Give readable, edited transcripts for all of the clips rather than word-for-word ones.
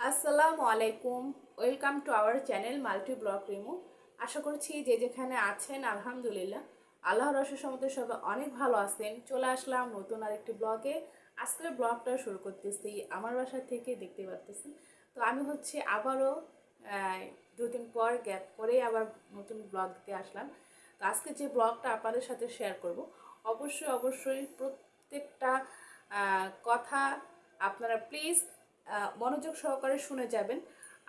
আসসালামু আলাইকুম, welcome to our channel multi blog Rimu. আশা করছি যে যেখানে আছেন আলহামদুলিল্লাহ আল্লাহর অশেষ রহমতে সবাই অনেক ভালো আছেন। চলে আসলাম নতুন আরেকটি ব্লগে। আজকের ব্লগটা শুরু করতেছি আমার বাসা থেকে, দেখতে পারতেছেন। তো আমি আবারও দুদিন পর গ্যাপ করে আবার নতুন ব্লগ দিতে আসলাম। তো আজকে যে ব্লগটা আপনাদের সাথে শেয়ার করব, অবশ্যই প্রত্যেকটা কথা আপনারা প্লিজ মনোযোগ সহকারে শুনে যাবেন।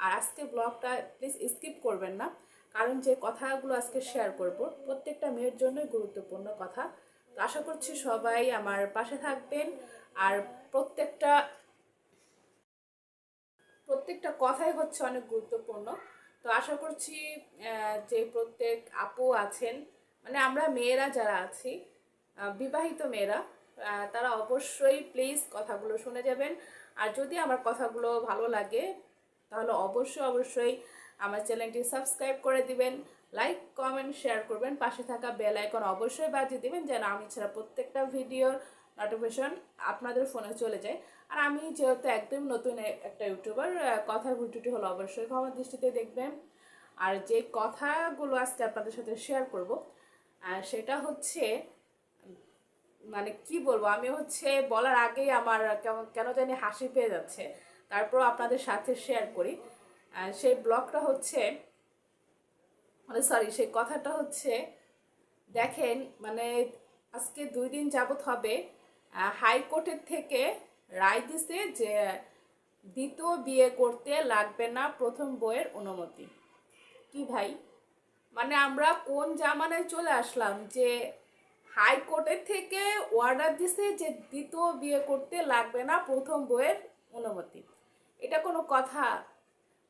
আর আজকে ব্লগটা প্লিজ স্কিপ করবেন না, কারণ যে কথাগুলো আজকে শেয়ার করব প্রত্যেকটা মেয়ের জন্যই গুরুত্বপূর্ণ কথা। তো আশা করছি সবাই আমার পাশে থাকবেন। আর প্রত্যেকটা প্রত্যেকটা কথাই অনেক গুরুত্বপূর্ণ। তো আশা করছি যে প্রত্যেক আপু আছেন, মানে আমরা মেয়েরা যারা আছি, বিবাহিত মেয়েরা, তারা অবশ্যই প্লিজ কথাগুলো শুনে যাবেন। আর যদি আমার কথাগুলো ভালো লাগে তাহলে অবশ্যই আমার চ্যানেলটি সাবস্ক্রাইব করে দিবেন, লাইক কমেন্ট শেয়ার করবেন, পাশে থাকা বেল আইকন অবশ্যই বাজিয়ে দিবেন যেন আমি ছাড়া প্রত্যেকটা ভিডিওর নোটিফিকেশন আপনাদের ফোনে চলে যায়। আর আমি যেহেতু একদম নতুন একটা ইউটিউবার, কথার ভিডিওটি হলো অবশ্যই ক্ষমা দৃষ্টিতে দেখবেন। আর যে কথাগুলো আজকে আপনাদের সাথে শেয়ার করব সেটা মানে কি বলবো, আমি বলার আগেই আমার কেমন কেন জানি হাসি পেয়ে যাচ্ছে। তারপর আপনাদের সাথে শেয়ার করি। সেই ব্লগটা সেই কথাটা দেখেন, মানে আজকে 2 দিন যাবত হবে হাইকোর্টের থেকে রায় দিছে যে দ্বিতীয় বিয়ে করতে লাগবে না প্রথম বউয়ের অনুমতি। কি ভাই, মানে আমরা কোন জামানায় চলে আসলাম যে হাইকোর্টের থেকে অর্ডার দিছে যে দ্বিতীয় বিয়ে করতে লাগবে না প্রথম বউয়ের অনুমতি? এটা কোনো কথা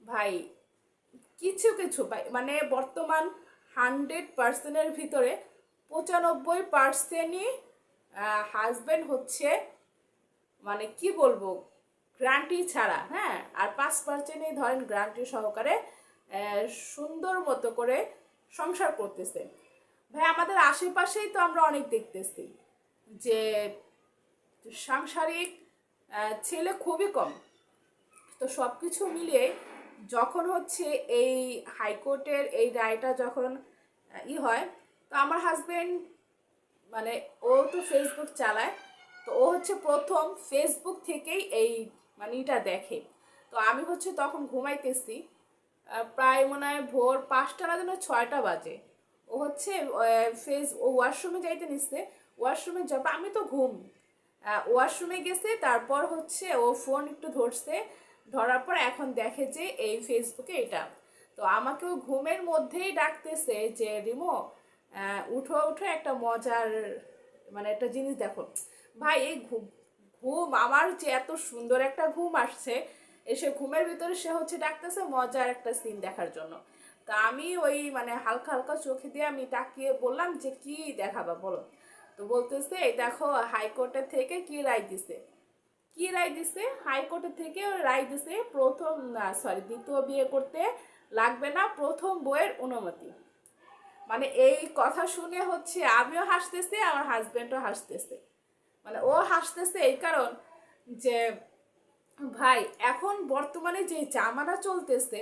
ভাই? কিছু কিছু ভাই, মানে বর্তমান 100%-এর ভিতরে 95%ই হাজব্যান্ড মানে কি বলবো, গ্যারান্টি ছাড়া, হ্যাঁ, আর 5%ই ধরেন গ্যারান্টি সহকারে সুন্দর মতো করে সংসার করতেছে। ভাই আমাদের আশেপাশেই তো আমরা অনেক দেখতেছি যে সাংসারিক ছেলে খুবই কম। তো সব কিছু মিলিয়ে যখন এই হাইকোর্টের এই রায়টা যখন হয়, তো আমার হাজবেন্ড, মানে ও তো ফেসবুক চালায়, তো ও প্রথম ফেসবুক থেকেই এই মানে এটা দেখে। তো আমি তখন ঘুমাইতেছি, প্রায় মনে হয় ভোর 5টা না যেন 6টা বাজে। ও ও ওয়াশরুমে যাইতে নিচ্ছে, ওয়াশরুমে যাব, আমি তো ঘুম, ওয়াশরুমে গেছে, তারপর ও ফোন একটু ধরছে, ধরার পর এখন দেখে যে এই ফেসবুকে এটা। তো আমাকেও ঘুমের মধ্যেই ডাকতেছে যে রিমো, উঠো উঠো, একটা মজার মানে একটা জিনিস দেখো। ভাই এই ঘুম ঘুম আমার যে এত সুন্দর একটা ঘুম আসছে, এসে ঘুমের ভিতরে সে ডাকতেছে মজার একটা সিন দেখার জন্য। তা আমি ওই মানে হালকা হালকা চোখে দিয়ে আমি তাকিয়ে বললাম যে কি দেখাবা বলো। তো বলতেছে এই দেখো হাইকোর্টের থেকে কি রায় দিছে। কি রায় দিছে? হাইকোর্টের থেকে রায় দিছে প্রথম না সরি দ্বিতীয় বিয়ে করতে লাগবে না প্রথম বউয়ের অনুমতি। মানে এই কথা শুনে আমিও হাসতেছি, আমার হাজবেন্ডও হাসতেছে। মানে ও হাসতেছে এই কারণ যে ভাই এখন বর্তমানে যে জামানা চলতেছে,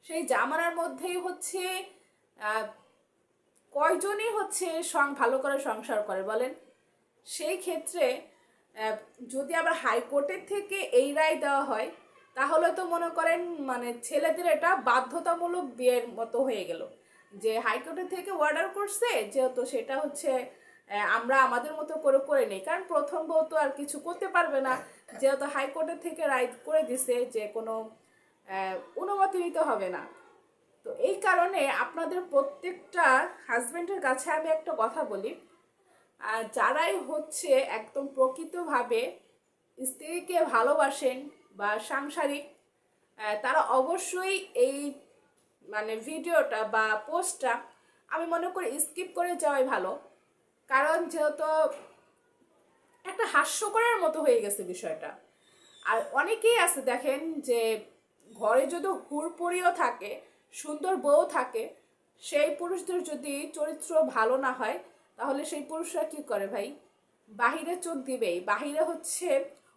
সেই জামানার মধ্যেই আহ, কয়জনই ভালো করে সংসার করে বলেন? সেই ক্ষেত্রে যদি আবার হাইকোর্টের থেকে এই রায় দেওয়া হয়, তাহলে তো মনে করেন মানে ছেলেদের এটা বাধ্যতামূলক বিয়ের মতো হয়ে গেল। যে হাইকোর্টের থেকে অর্ডার করছে যেহেতু সেটা আমরা আমাদের মতো করে করে নেই, কারণ প্রথম বউ তো আর কিছু করতে পারবে না, যেহেতু হাইকোর্টের থেকে রায় করে দিছে যে কোনো অনুমতি নিতে হবে না। তো এই কারণে আপনাদের প্রত্যেকটা হাজবেন্ডের কাছে আমি একটা কথা বলি, যারাই একদম প্রকৃতভাবে স্ত্রীকে ভালোবাসেন বা সাংসারিক, তারা অবশ্যই এই মানে ভিডিওটা বা পোস্টটা আমি মনে করি স্কিপ করে যাওয়াই ভালো। কারণ যেহেতু একটা হাস্যকরের মতো হয়ে গেছে বিষয়টা। আর অনেকেই আছে দেখেন যে ঘরে যদি হুড়পড়িও থাকে, সুন্দর বউ থাকে, সেই পুরুষদের যদি চরিত্র ভালো না হয়, তাহলে সেই পুরুষরা কি করে ভাই? বাহিরে চোখ দিবেই, বাহিরে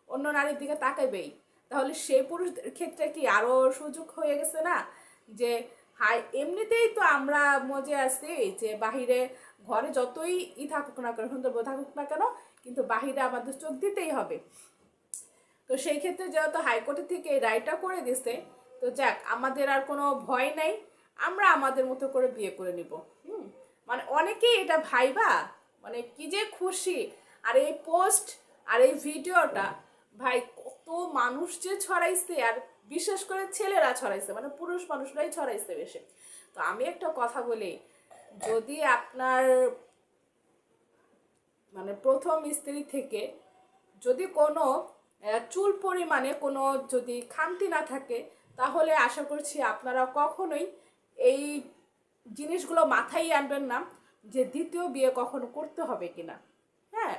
অন্য নারীর দিকে তাকাবেই। তাহলে সেই পুরুষদের ক্ষেত্রে কি আরও সুযোগ হয়ে গেছে না? যে হাই এমনিতেই তো আমরা মজে আছি যে বাহিরে ঘরে যতই থাকুক না কেন, সুন্দর থাকুক না কেন, কিন্তু বাহিরে আমাদের চোখ দিতেই হবে। তো সেই ক্ষেত্রে যেহেতু হাইকোর্টের থেকে এই রায়টা করে দিছে, তো যাক, আমাদের আর কোনো ভয় নাই, আমরা আমাদের মতো করে বিয়ে করে নিব। মানে অনেকেই এটা ভাইবা মানে কি যে খুশি। আর এই পোস্ট আর এই ভিডিওটা ভাই কত মানুষ যে ছড়াইছে, আর বিশেষ করে ছেলেরা ছড়াইছে, মানে পুরুষ মানুষরাই ছড়াইছে বেশি। তো আমি একটা কথা বলি, যদি আপনার মানে প্রথম স্ত্রী থেকে যদি কোনো চুল পরিমাণে কোনো যদি খামতি না থাকে, তাহলে আশা করছি আপনারা কখনোই এই জিনিসগুলো মাথায় আনবেন না যে দ্বিতীয় বিয়ে কখনো করতে হবে কিনা। হ্যাঁ,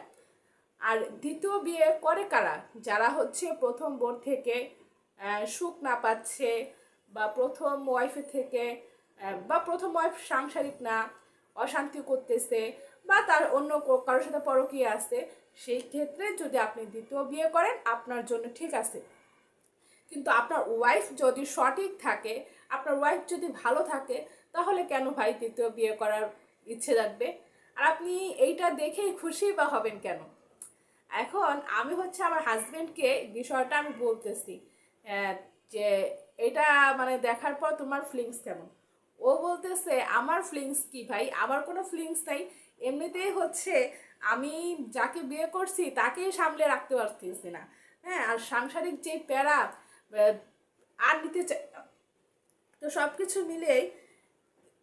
আর দ্বিতীয় বিয়ে করে কারা? যারা হচ্ছে প্রথম বোর থেকে সুখ না পাচ্ছে, বা প্রথম ওয়াইফের থেকে বা প্রথম ওয়াইফ সাংসারিক না, অশান্তি করতেছে, বা তার অন্য কারোর সাথে পরকীয়া আছে, সেই ক্ষেত্রে যদি আপনি দ্বিতীয় বিয়ে করেন আপনার জন্য ঠিক আছে। কিন্তু আপনার ওয়াইফ যদি সঠিক থাকে, আপনার ওয়াইফ যদি ভালো থাকে, তাহলে কেন ভাই দ্বিতীয় বিয়ে করার ইচ্ছে জাগবে? আর আপনি এইটা দেখেই খুশি বা হবেন কেন? এখন আমি হচ্ছে আমার হাজবেন্ডকে বিষয়টা আমি বলতেছি যে এটা মানে দেখার পর তোমার ফিলিংস কেমন? ও বলতেছে আমার ফিলিংস কি ভাই, আমার কোনো ফিলিংস নাই, এমনিতেই হচ্ছে আমি যাকে বিয়ে করছি তাকেই সামলে রাখতে পারতেছি না। হ্যাঁ, আর সাংসারিক যে প্যারা আর নিতে চাই না। তো সব কিছু মিলেই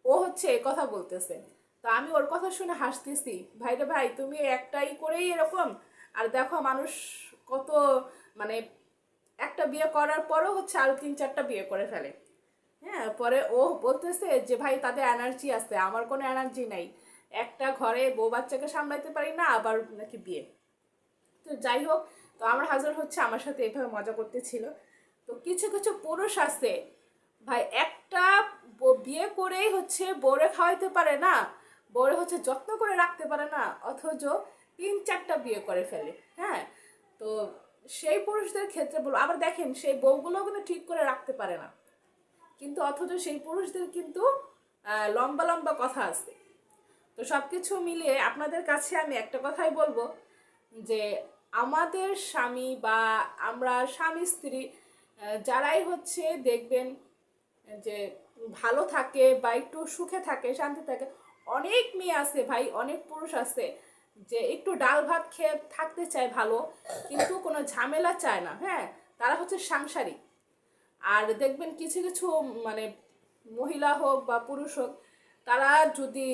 ও হচ্ছে এ কথা বলতেছে। তো আমি ওর কথা শুনে হাসতেছি, ভাই রে ভাই, তুমি একটাই করেই এরকম, আর দেখো মানুষ কত মানে একটা বিয়ে করার পরও হচ্ছে আরো 3-4টা বিয়ে করে ফেলে। হ্যাঁ, পরে ও বলতেছে যে ভাই তাদের এনার্জি আছে, আমার কোনো এনার্জি নাই, একটা ঘরে বউ বাচ্চাকে সামলাইতে পারি না, আবার নাকি বিয়ে। তো যাই হোক, তো আমার হাজবেন্ড হচ্ছে আমার সাথে এভাবে মজা করতেছিল। তো কিছু কিছু পুরুষ আছে ভাই, একটা বিয়ে করেই হচ্ছে বউরে খাওয়াইতে পারে না, বউরে হচ্ছে যত্ন করে রাখতে পারে না, অথচ 3-4টা বিয়ে করে ফেলে। হ্যাঁ, তো সেই পুরুষদের ক্ষেত্রে বলবো, আবার দেখেন সেই বউগুলো কিন্তু ঠিক করে রাখতে পারে না, কিন্তু অথচ সেই পুরুষদের কিন্তু লম্বা লম্বা কথা আছে। তো সব কিছু মিলিয়ে আপনাদের কাছে আমি একটা কথাই বলবো যে আমাদের স্বামী বা আমরা স্বামী স্ত্রী যারাই হচ্ছে দেখবেন যে ভালো থাকে বা একটু সুখে থাকে, শান্তি থাকে, অনেক মেয়ে আছে ভাই, অনেক পুরুষ আছে যে একটু ডাল ভাত খেয়ে থাকতে চায় ভালো, কিন্তু কোনো ঝামেলা চায় না। হ্যাঁ, তারা হচ্ছে সাংসারিক। আর দেখবেন কিছু কিছু মানে মহিলা হোক বা পুরুষ হোক, তারা যদি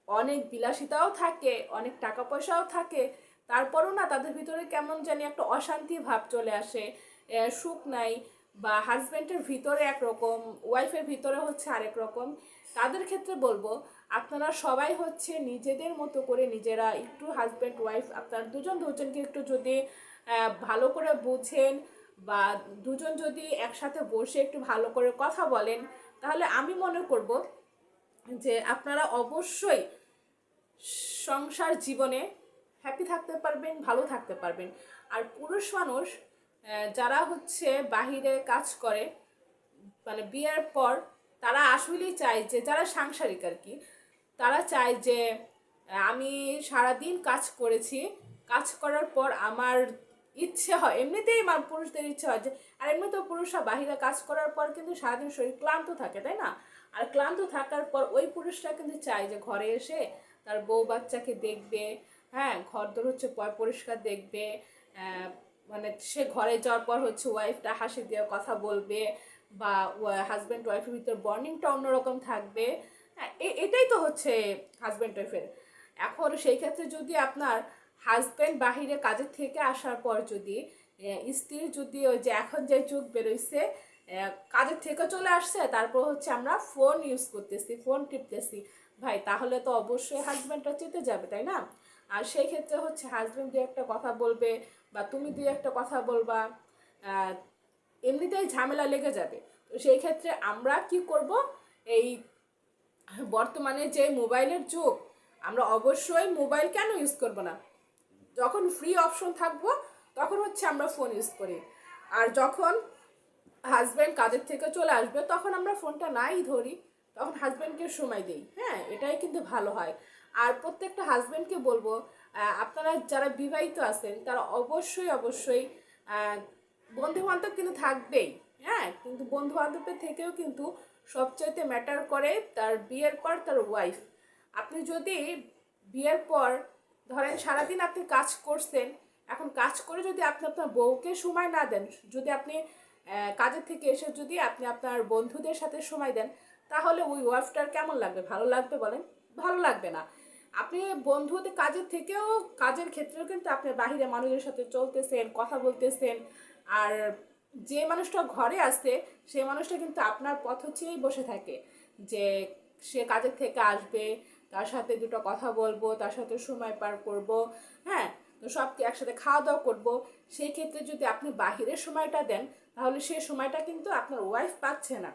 অনেক বিলাসিতাও থাকে, অনেক টাকা পয়সাও থাকে, তারপরও না তাদের ভিতরে কেমন জানি একটা অশান্তি ভাব চলে আসে, সুখ নাই, বা হাজব্যান্ডের ভিতরে একরকম, ওয়াইফের ভিতরে হচ্ছে আরেক রকম। তাদের ক্ষেত্রে বলবো আপনারা সবাই হচ্ছে নিজেদের মতো করে নিজেরা একটু হাজব্যান্ড ওয়াইফ আপনার দুজন দুজনকে একটু যদি ভালো করে বুঝেন, বা দুজন যদি একসাথে বসে একটু ভালো করে কথা বলেন, তাহলে আমি মনে করব যে আপনারা অবশ্যই সংসার জীবনে হ্যাপি থাকতে পারবেন, ভালো থাকতে পারবেন। আর পুরুষ মানুষ যারা হচ্ছে বাহিরে কাজ করে মানে বিয়ের পর, তারা আসলেই চায় যে যারা সাংসারিক আর কি, তারা চায় যে আমি সারাদিন কাজ করেছি, কাজ করার পর আমার ইচ্ছে হয়, এমনিতেই পুরুষদের ইচ্ছে হয় যে, আর এমনিতেও পুরুষরা বাহিরে কাজ করার পর কিন্তু সারাদিন শরীর ক্লান্ত থাকে, তাই না? আর ক্লান্ত থাকার পর ওই পুরুষরা কিন্তু চায় যে ঘরে এসে তার বউ বাচ্চাকে দেখবে, হ্যাঁ, ঘর দোর হচ্ছে পরিষ্কার দেখবে, মানে সে ঘরে যাওয়ার পর হচ্ছে ওয়াইফটা হাসি দিয়ে কথা বলবে, বা হাজব্যান্ড ওয়াইফের ভিতর বন্ডিংটা অন্যরকম থাকবে। হ্যাঁ, এটাই তো হচ্ছে হাজব্যান্ড ওয়াইফের। এখন সেই ক্ষেত্রে যদি আপনার হাজব্যান্ড বাহিরে কাজের থেকে আসার পর যদি স্ত্রী যদি ওই যে এখন যে যুগ বেরোইছে, কাজের থেকে চলে আসছে, তারপর হচ্ছে আমরা ফোন ইউজ করতেছি, ফোন টিপতেছি, ভাই তাহলে তো অবশ্যই হাজব্যান্ডটা চেতে যাবে, তাই না? আর সেই ক্ষেত্রে হচ্ছে হাজব্যান্ড দুই একটা কথা বলবে, বা তুমি দুই একটা কথা বলবা, এমনিতেই ঝামেলা লেগে যাবে। তো সেই ক্ষেত্রে আমরা কি করব, এই বর্তমানে যে মোবাইলের যুগ, আমরা অবশ্যই মোবাইল কেন ইউজ করব না, যখন ফ্রি অপশন থাকবো তখন হচ্ছে আমরা ফোন ইউজ করি। আর যখন হাজব্যান্ড কাজের থেকে চলে আসবে তখন আমরা ফোনটা নাই ধরি, তখন হাজব্যান্ডকে সময় দিই। হ্যাঁ, এটাই কিন্তু ভালো হয়। আর প্রত্যেকটা হাজব্যান্ডকে বলবো, আপনারা যারা বিবাহিত আছেন তারা অবশ্যই অবশ্যই বন্ধু বান্ধব কিন্তু থাকবেই। হ্যাঁ, কিন্তু বন্ধু বান্ধবের থেকেও কিন্তু সবচাইতে ম্যাটার করে তার বিয়ের পর তার ওয়াইফ। আপনি যদি বিয়ের পর ধরেন সারাদিন আপনি কাজ করছেন, এখন কাজ করে যদি আপনি আপনার বউকে সময় না দেন, যদি আপনি কাজের থেকে এসে যদি আপনি আপনার বন্ধুদের সাথে সময় দেন, তাহলে ওই ওয়াইফটার কেমন লাগবে? ভালো লাগবে বলেন? ভালো লাগবে না। আপনি বন্ধুদের কাজের থেকেও, কাজের ক্ষেত্রেও কিন্তু আপনি বাহিরে মানুষের সাথে চলতেছেন, কথা বলতেছেন। আর যে মানুষটা ঘরে আসছে সেই মানুষটা কিন্তু আপনার পথ চেয়েই বসে থাকে যে সে কাজের থেকে আসবে, তার সাথে দুটো কথা বলবো, তার সাথে সময় পার করব। হ্যাঁ, তো সবকে একসাথে খাওয়া দাওয়া করবো। সেই ক্ষেত্রে যদি আপনি বাহিরের সময়টা দেন, তাহলে সেই সময়টা কিন্তু আপনার ওয়াইফ পাচ্ছে না।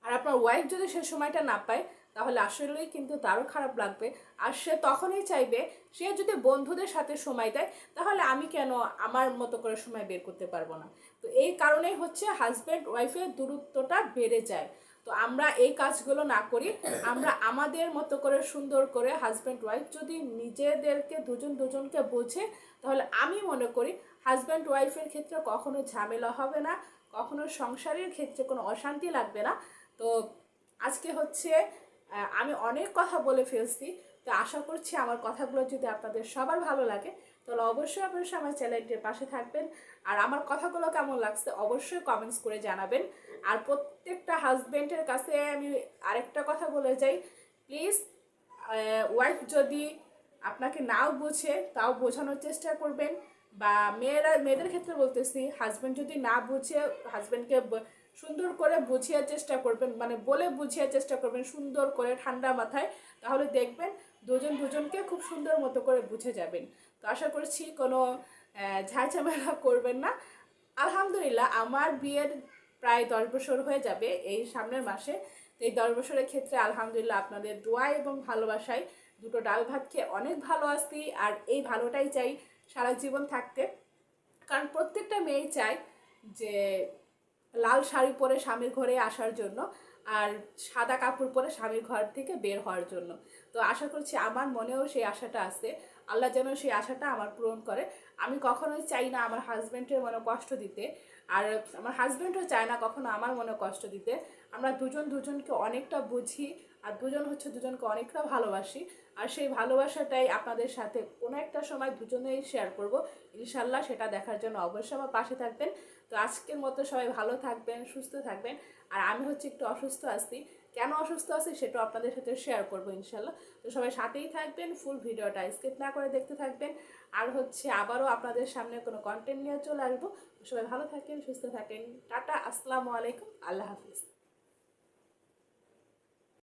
আর আপনার ওয়াইফ যদি সে সময়টা না পায়, তাহলে আসলেই কিন্তু তারও খারাপ লাগবে। আর সে তখনই চাইবে, সে যদি বন্ধুদের সাথে সময় দেয়, তাহলে আমি কেন আমার মতো করে সময় বের করতে পারবো না? তো এই কারণেই হচ্ছে হাজব্যান্ড ওয়াইফের দূরত্বটা বেড়ে যায়। তো আমরা এই কাজগুলো না করি, আমরা আমাদের মতো করে সুন্দর করে হাজব্যান্ড ওয়াইফ যদি নিজেদেরকে দুজন দুজনকে বোঝে, তাহলে আমি মনে করি হাজব্যান্ড ওয়াইফের ক্ষেত্রে কখনো ঝামেলা হবে না, কখনো সংসারের ক্ষেত্রে কোনো অশান্তি লাগবে না। তো আজকে হচ্ছে আমি অনেক কথা বলে ফেলছি। তো আশা করছি আমার কথাগুলো যদি আপনাদের সবার ভালো লাগে, তাহলে অবশ্যই অবশ্যই আমার চ্যানেলটির পাশে থাকবেন। আর আমার কথাগুলো কেমন লাগছে অবশ্যই কমেন্টস করে জানাবেন। আর প্রত্যেকটা হাজব্যান্ডের কাছে আমি আরেকটা কথা বলে যাই, প্লিজ ওয়াইফ যদি আপনাকে নাও বোঝে তাও বোঝানোর চেষ্টা করবেন। বা মেয়েদের ক্ষেত্রে বলতেছি, হাজব্যান্ড যদি না বুঝে, হাজব্যান্ডকে সুন্দর করে বুঝিয়ে চেষ্টা করবেন, মানে বলে বুঝিয়ে চেষ্টা করবেন সুন্দর করে ঠান্ডা মাথায়, তাহলে দেখবেন দুজন দুজনকে খুব সুন্দর মতো করে বুঝে যাবেন। তো আশা করছি কোনো ঝামেলা করবেন না। আলহামদুলিল্লাহ আমার বিয়ের প্রায় 10 বছর হয়ে যাবে এই সামনের মাসে। তো এই 10 বছরের ক্ষেত্রে আলহামদুলিল্লাহ আপনাদের দোয়া এবং ভালোবাসায় দুটো ডাল ভাত খেয়ে অনেক ভালো আছি। আর এই ভালোটাই চাই সারা জীবন থাকতে। কারণ প্রত্যেকটা মেয়েই চায় যে লাল শাড়ি পরে স্বামীর ঘরে আসার জন্য, আর সাদা কাপড় পরে স্বামীর ঘর থেকে বের হওয়ার জন্য। তো আশা করছি আমার মনেও সেই আশাটা আছে, আল্লাহ যেন সেই আশাটা আমার পূরণ করে। আমি কখনোই চাই না আমার হাজব্যান্ডের মনে কষ্ট দিতে, আর আমার হাজব্যান্ডও চায় না কখনো আমার মনে কষ্ট দিতে। আমরা দুজন দুজনকে অনেকটা বুঝি, আর দুজন হচ্ছে দুজনকে অনেকটা ভালোবাসি। আর সেই ভালোবাসাটাই আপনাদের সাথে কোনো একটা সময় দুজনেই শেয়ার করব ইনশাল্লাহ। সেটা দেখার জন্য অবশ্যই আমার পাশে থাকবেন। তো আজকের মতো সবাই ভালো থাকবেন, সুস্থ থাকবেন। আর আমি হচ্ছে একটু অসুস্থ আছি, কেন অসুস্থ আছি সেটাও আপনাদের সাথে শেয়ার করবো ইনশাল্লাহ। তো সবাই সাথেই থাকবেন, ফুল ভিডিওটা স্কিপ না করে দেখতে থাকবেন। আর হচ্ছে আবারও আপনাদের সামনে কোনো কন্টেন্ট নিয়ে চলে আসবো। সবাই ভালো থাকেন, সুস্থ থাকেন। টাটা, আসসালামু আলাইকুম, আল্লাহ হাফিজ।